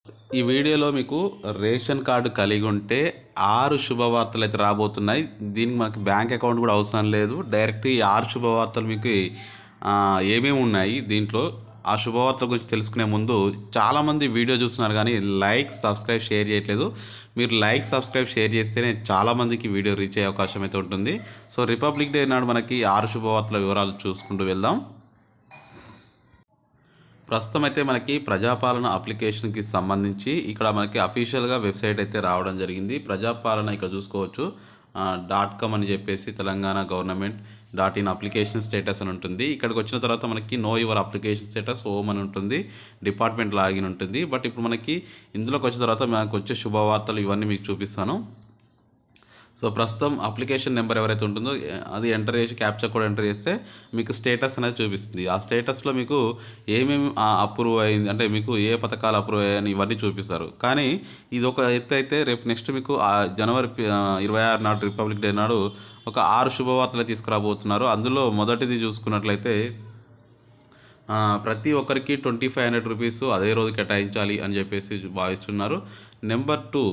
ఈ వీడియోలో మీకు రేషన్ కార్డు కలిగి ఉంటే 6 శుభవార్తలు అయితే రాబోతున్నాయి. దీనికి మనకి బ్యాంక్ అకౌంట్ కూడా అవసరం లేదు. డైరెక్ట్ ఈ 6 శుభవార్తలు మీకు ఏమేమి ఉన్నాయి దీంట్లో ఆ శుభవార్తల గురించి తెలుసుకునే ముందు చాలామంది వీడియో చూస్తున్నారు కానీ లైక్ సబ్స్క్రైబ్ షేర్ చేయట్లేదు. మీరు లైక్ సబ్స్క్రైబ్ షేర్ చేస్తేనే చాలామందికి వీడియో రీచ్ అయ్యే అవకాశం అయితే ఉంటుంది. సో రిపబ్లిక్ డే నాడు మనకి 6 శుభవార్తల వివరాలు చూసుకుంటూ వెళ్దాం. ప్రస్తుతం అయితే మనకి ప్రజాపాలన అప్లికేషన్కి సంబంధించి ఇక్కడ మనకి అఫీషియల్గా వెబ్సైట్ అయితే రావడం జరిగింది. ప్రజాపాలన ఇక్కడ చూసుకోవచ్చు .com అని చెప్పేసి Telangana government .in application status అని ఉంటుంది. ఇక్కడికి వచ్చిన తర్వాత మనకి know your application status home అని ఉంటుంది, డిపార్ట్మెంట్ లాగిన్ ఉంటుంది. బట్ ఇప్పుడు మనకి ఇందులోకి వచ్చిన తర్వాత మనకు వచ్చే శుభవార్తలు ఇవన్నీ మీకు చూపిస్తాను. సో ప్రస్తుతం అప్లికేషన్ నెంబర్ ఎవరైతే ఉంటుందో అది ఎంటర్ చేసి క్యాప్చా కోడ్ ఎంటర్ చేస్తే మీకు స్టేటస్ అనేది చూపిస్తుంది. ఆ స్టేటస్లో మీకు ఏమేమి అప్రూవ్ అయింది అంటే మీకు ఏ పథకాలు అప్రూవ్ అయ్యాయని ఇవన్నీ చూపిస్తారు. కానీ ఇది ఒక ఎత్తు అయితే రేపు నెక్స్ట్ మీకు జనవరి 26 నాడు రిపబ్లిక్ డే నాడు ఒక 6 శుభవార్తలు తీసుకురాబోతున్నారు. అందులో మొదటిది చూసుకున్నట్లయితే ప్రతి ఒక్కరికి 2500 రూపీస్ అదే రోజు కేటాయించాలి అని చెప్పేసి భావిస్తున్నారు. నెంబర్ 2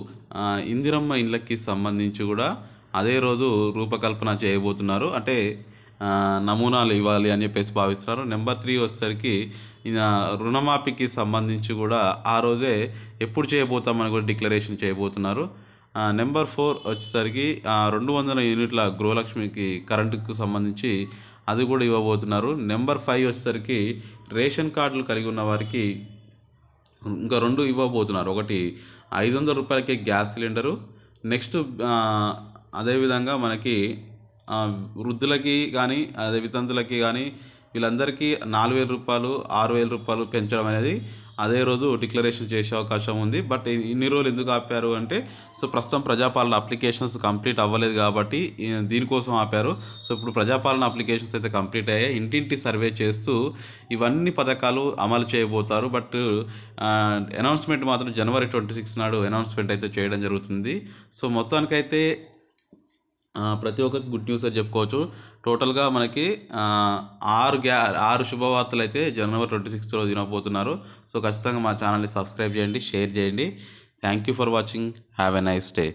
ఇందిరమ్మ ఇళ్ళకి సంబంధించి కూడా అదే రోజు రూపకల్పన చేయబోతున్నారు, అంటే నమూనాలు ఇవ్వాలి అని చెప్పేసి భావిస్తున్నారు. నెంబర్ 3 వచ్చేసరికి రుణమాఫీకి సంబంధించి కూడా ఆ రోజే ఎప్పుడు చేయబోతామని కూడా డిక్లరేషన్ చేయబోతున్నారు. నెంబర్ 4 వచ్చేసరికి 200 యూనిట్ల గృహలక్ష్మికి కరెంటుకు సంబంధించి అది కూడా ఇవ్వబోతున్నారు. నెంబర్ 5 వచ్చేసరికి రేషన్ కార్డులు కలిగి ఉన్న వారికి ఇంకా 2 ఇవ్వబోతున్నారు. ఒకటి 500 రూపాయలకే గ్యాస్ సిలిండరు. నెక్స్ట్ అదేవిధంగా మనకి వృద్ధులకి కానీ అదే వితంతులకి కానీ వీళ్ళందరికీ 4000 రూపాయలు 6000 రూపాయలు పెంచడం అనేది అదే రోజు డిక్లరేషన్ చేసే అవకాశం ఉంది. బట్ ఇన్ని రోజులు ఎందుకు ఆపారు అంటే సో ప్రస్తుతం ప్రజాపాలన అప్లికేషన్స్ కంప్లీట్ అవ్వలేదు కాబట్టి దీనికోసం ఆపారు. సో ఇప్పుడు ప్రజాపాలన అప్లికేషన్స్ అయితే కంప్లీట్ అయ్యాయి. ఇంటింటి సర్వే చేస్తూ ఇవన్నీ పథకాలు అమలు చేయబోతారు. బట్ అనౌన్స్మెంట్ మాత్రం జనవరి 26 నాడు అనౌన్స్మెంట్ అయితే చేయడం జరుగుతుంది. సో మొత్తానికైతే ప్రతి ఒక్కరికి గుడ్ న్యూస్ అని చెప్పుకోవచ్చు. టోటల్గా మనకి 6 శుభవార్తలు అయితే జనవరి 26 రోజు వినబోతున్నారు. సో ఖచ్చితంగా మా ఛానల్ని సబ్స్క్రైబ్ చేయండి, షేర్ చేయండి. Thank you for watching. Have a nice day.